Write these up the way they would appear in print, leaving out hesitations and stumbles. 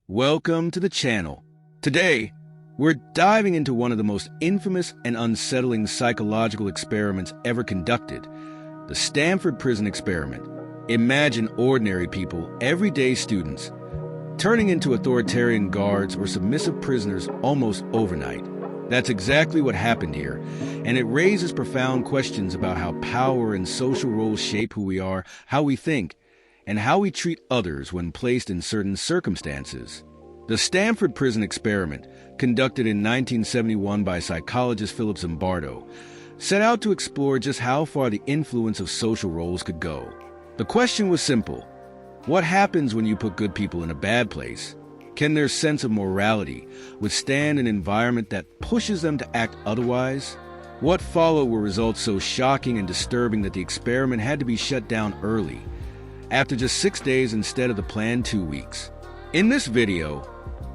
Welcome to the channel. Today, we're diving into one of the most infamous and unsettling psychological experiments ever conducted, the Stanford Prison Experiment. Imagine ordinary people, everyday students, turning into authoritarian guards or submissive prisoners almost overnight. That's exactly what happened here, and it raises profound questions about how power and social roles shape who we are, how we think, and how we treat others when placed in certain circumstances. The Stanford Prison Experiment, conducted in 1971 by psychologist Zimbardo, set out to explore just how far the influence of social roles could go. The question was simple: what happens when you put good people in a bad place? Can their sense of morality withstand an environment that pushes them to act otherwise? What followed were results so shocking and disturbing that the experiment had to be shut down early, after just 6 days instead of the planned 2 weeks. In this video,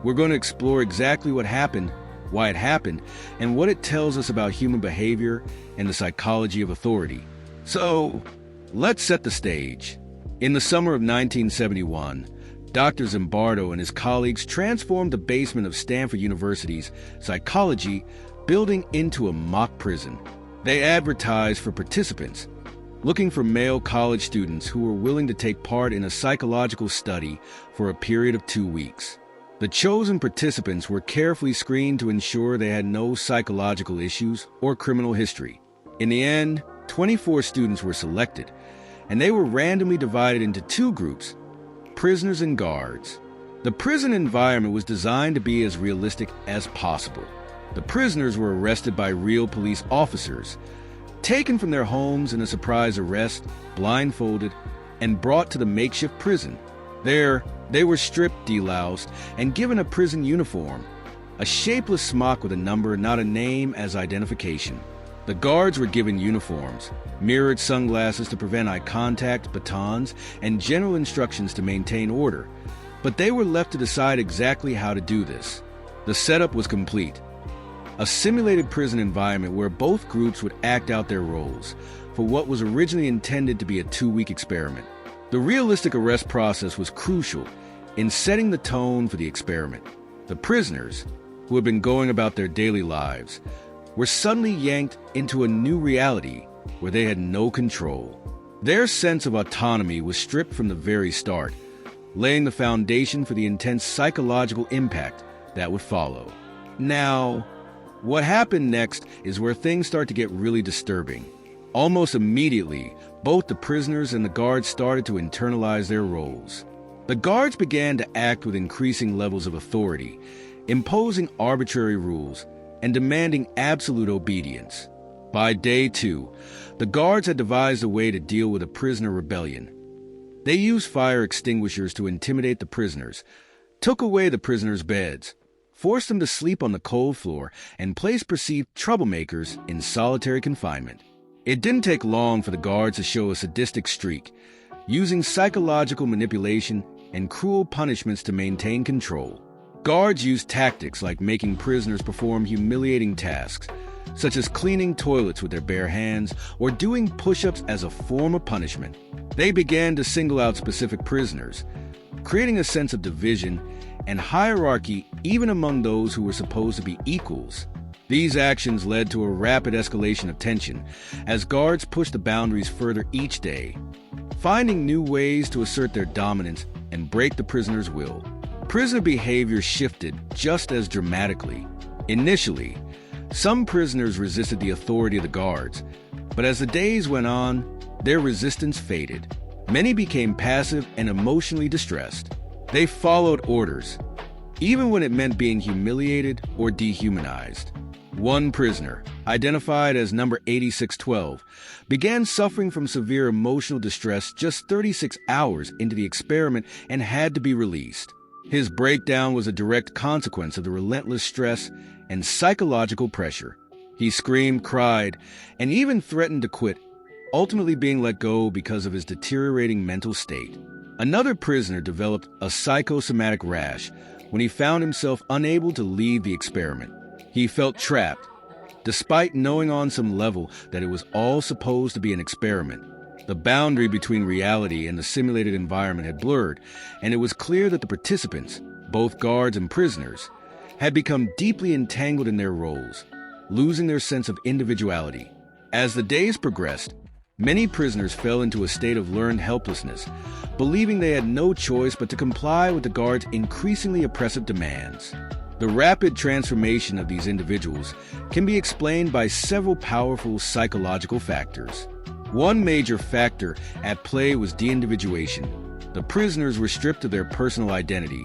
we're going to explore exactly what happened, why it happened, and what it tells us about human behavior and the psychology of authority. So, let's set the stage. In the summer of 1971, Dr. Zimbardo and his colleagues transformed the basement of Stanford University's psychology building into a mock prison. They advertised for participants, looking for male college students who were willing to take part in a psychological study for a period of 2 weeks. The chosen participants were carefully screened to ensure they had no psychological issues or criminal history. In the end, 24 students were selected, and they were randomly divided into 2 groups: prisoners and guards. The prison environment was designed to be as realistic as possible. The prisoners were arrested by real police officers, taken from their homes in a surprise arrest, blindfolded, and brought to the makeshift prison. There, they were stripped, deloused, and given a prison uniform, a shapeless smock with a number, not a name, as identification. The guards were given uniforms, mirrored sunglasses to prevent eye contact, batons, and general instructions to maintain order, but they were left to decide exactly how to do this. The setup was complete: a simulated prison environment where both groups would act out their roles for what was originally intended to be a 2-week experiment. The realistic arrest process was crucial in setting the tone for the experiment. The prisoners, who had been going about their daily lives, were suddenly yanked into a new reality where they had no control. Their sense of autonomy was stripped from the very start, laying the foundation for the intense psychological impact that would follow. Now, what happened next is where things start to get really disturbing. Almost immediately, both the prisoners and the guards started to internalize their roles. The guards began to act with increasing levels of authority, imposing arbitrary rules and demanding absolute obedience. By day 2, the guards had devised a way to deal with a prisoner rebellion. They used fire extinguishers to intimidate the prisoners, took away the prisoners' beds, forced them to sleep on the cold floor, and placed perceived troublemakers in solitary confinement. It didn't take long for the guards to show a sadistic streak, using psychological manipulation and cruel punishments to maintain control. Guards used tactics like making prisoners perform humiliating tasks, such as cleaning toilets with their bare hands or doing push-ups as a form of punishment. They began to single out specific prisoners, creating a sense of division and hierarchy even among those who were supposed to be equals. These actions led to a rapid escalation of tension as guards pushed the boundaries further each day, finding new ways to assert their dominance and break the prisoner's will. Prisoner behavior shifted just as dramatically. Initially, some prisoners resisted the authority of the guards, but as the days went on, their resistance faded. Many became passive and emotionally distressed. They followed orders, even when it meant being humiliated or dehumanized. One prisoner, identified as number 8612, began suffering from severe emotional distress just 36 hours into the experiment and had to be released. His breakdown was a direct consequence of the relentless stress and psychological pressure. He screamed, cried, and even threatened to quit, ultimately being let go because of his deteriorating mental state. Another prisoner developed a psychosomatic rash when he found himself unable to leave the experiment. He felt trapped, despite knowing on some level that it was all supposed to be an experiment. The boundary between reality and the simulated environment had blurred, and it was clear that the participants, both guards and prisoners, had become deeply entangled in their roles, losing their sense of individuality. As the days progressed, many prisoners fell into a state of learned helplessness, believing they had no choice but to comply with the guards' increasingly oppressive demands. The rapid transformation of these individuals can be explained by several powerful psychological factors. One major factor at play was de-individuation. The prisoners were stripped of their personal identity,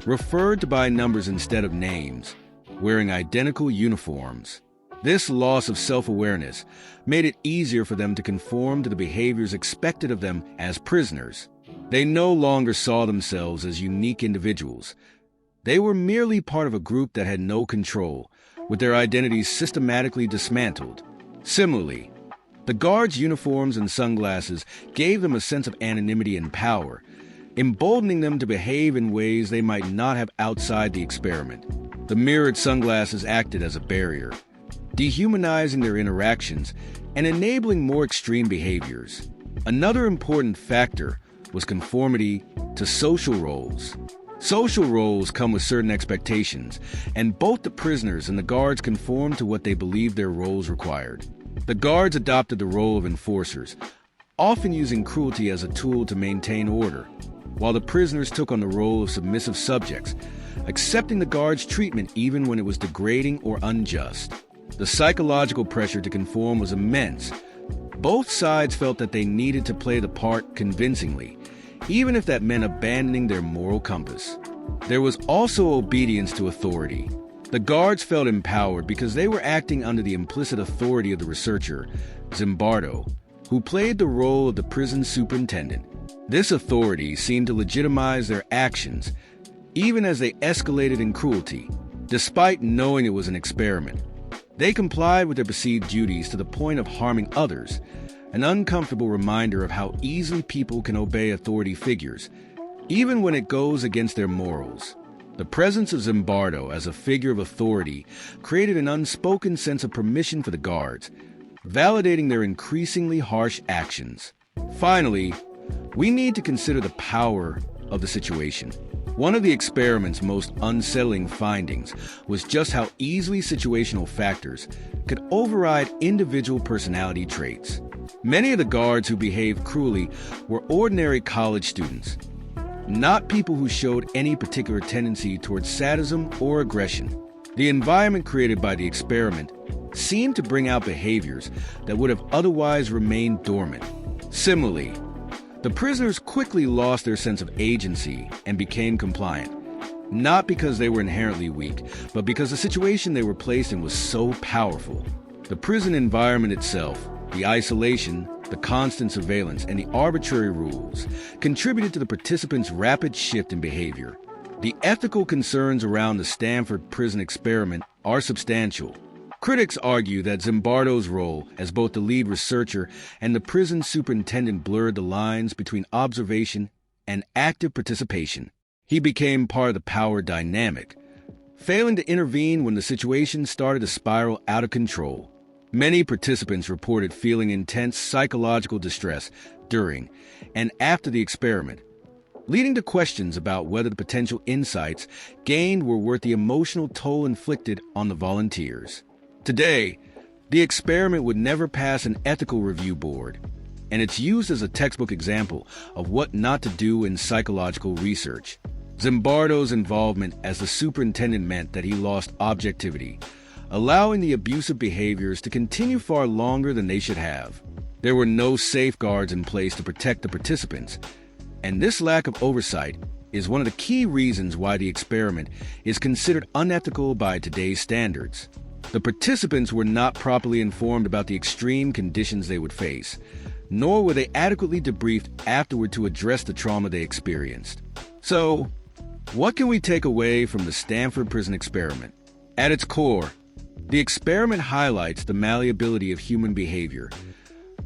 referred to by numbers instead of names, wearing identical uniforms. This loss of self-awareness made it easier for them to conform to the behaviors expected of them as prisoners. They no longer saw themselves as unique individuals. They were merely part of a group that had no control, with their identities systematically dismantled. Similarly, the guards' uniforms and sunglasses gave them a sense of anonymity and power, emboldening them to behave in ways they might not have outside the experiment. The mirrored sunglasses acted as a barrier, dehumanizing their interactions and enabling more extreme behaviors. Another important factor was conformity to social roles. Social roles come with certain expectations, and both the prisoners and the guards conformed to what they believed their roles required. The guards adopted the role of enforcers, often using cruelty as a tool to maintain order, while the prisoners took on the role of submissive subjects, accepting the guards' treatment even when it was degrading or unjust. The psychological pressure to conform was immense. Both sides felt that they needed to play the part convincingly, even if that meant abandoning their moral compass. There was also obedience to authority. The guards felt empowered because they were acting under the implicit authority of the researcher, Zimbardo, who played the role of the prison superintendent. This authority seemed to legitimize their actions, even as they escalated in cruelty, despite knowing it was an experiment. They complied with their perceived duties to the point of harming others, an uncomfortable reminder of how easily people can obey authority figures, even when it goes against their morals. The presence of Zimbardo as a figure of authority created an unspoken sense of permission for the guards, validating their increasingly harsh actions. Finally, we need to consider the power of the situation. One of the experiment's most unsettling findings was just how easily situational factors could override individual personality traits. Many of the guards who behaved cruelly were ordinary college students, not people who showed any particular tendency towards sadism or aggression. The environment created by the experiment seemed to bring out behaviors that would have otherwise remained dormant. Similarly, the prisoners quickly lost their sense of agency and became compliant, not because they were inherently weak, but because the situation they were placed in was so powerful. The prison environment itself, the isolation, the constant surveillance, and the arbitrary rules contributed to the participants' rapid shift in behavior. The ethical concerns around the Stanford Prison Experiment are substantial. Critics argue that Zimbardo's role as both the lead researcher and the prison superintendent blurred the lines between observation and active participation. He became part of the power dynamic, failing to intervene when the situation started to spiral out of control. Many participants reported feeling intense psychological distress during and after the experiment, leading to questions about whether the potential insights gained were worth the emotional toll inflicted on the volunteers. Today, the experiment would never pass an ethical review board, and it's used as a textbook example of what not to do in psychological research. Zimbardo's involvement as the superintendent meant that he lost objectivity, allowing the abusive behaviors to continue far longer than they should have. There were no safeguards in place to protect the participants, and this lack of oversight is one of the key reasons why the experiment is considered unethical by today's standards. The participants were not properly informed about the extreme conditions they would face, nor were they adequately debriefed afterward to address the trauma they experienced. So, what can we take away from the Stanford Prison Experiment? At its core, the experiment highlights the malleability of human behavior,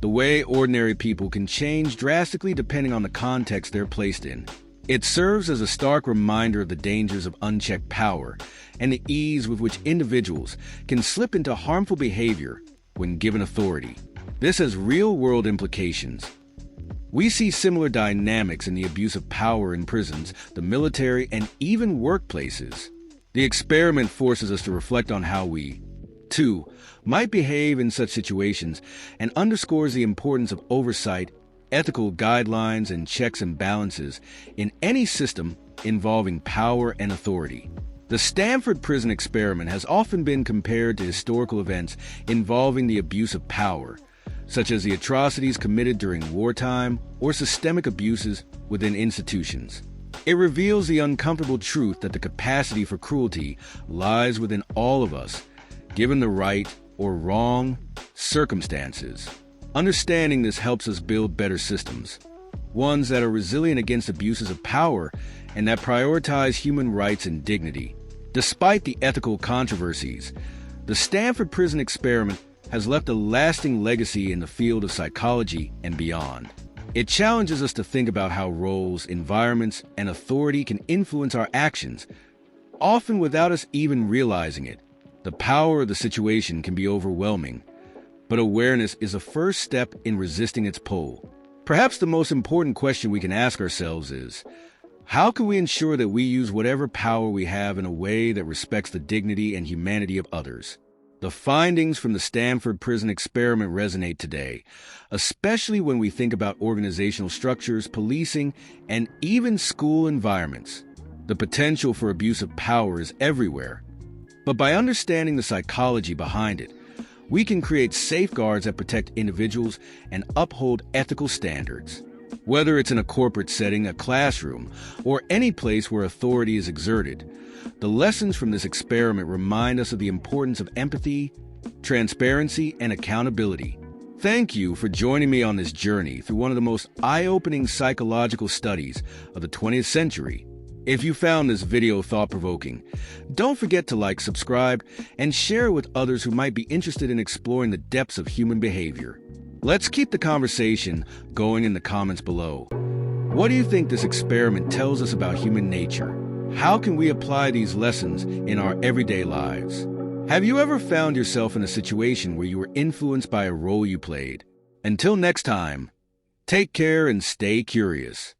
the way ordinary people can change drastically depending on the context they're placed in. It serves as a stark reminder of the dangers of unchecked power and the ease with which individuals can slip into harmful behavior when given authority. This has real-world implications. We see similar dynamics in the abuse of power in prisons, the military, and even workplaces. The experiment forces us to reflect on how we, too, might behave in such situations and underscores the importance of oversight, ethical guidelines, and checks and balances in any system involving power and authority. The Stanford Prison Experiment has often been compared to historical events involving the abuse of power, such as the atrocities committed during wartime or systemic abuses within institutions. It reveals the uncomfortable truth that the capacity for cruelty lies within all of us, given the right or wrong circumstances. Understanding this helps us build better systems, ones that are resilient against abuses of power and that prioritize human rights and dignity. Despite the ethical controversies, the Stanford Prison Experiment has left a lasting legacy in the field of psychology and beyond. It challenges us to think about how roles, environments, and authority can influence our actions, often without us even realizing it. The power of the situation can be overwhelming, but awareness is a first step in resisting its pull. Perhaps the most important question we can ask ourselves is, how can we ensure that we use whatever power we have in a way that respects the dignity and humanity of others? The findings from the Stanford Prison Experiment resonate today, especially when we think about organizational structures, policing, and even school environments. The potential for abuse of power is everywhere, but by understanding the psychology behind it, we can create safeguards that protect individuals and uphold ethical standards. Whether it's in a corporate setting, a classroom, or any place where authority is exerted, the lessons from this experiment remind us of the importance of empathy, transparency, and accountability. Thank you for joining me on this journey through one of the most eye-opening psychological studies of the 20th century. If you found this video thought-provoking, don't forget to like, subscribe, and share with others who might be interested in exploring the depths of human behavior. Let's keep the conversation going in the comments below. What do you think this experiment tells us about human nature? How can we apply these lessons in our everyday lives? Have you ever found yourself in a situation where you were influenced by a role you played? Until next time, take care and stay curious.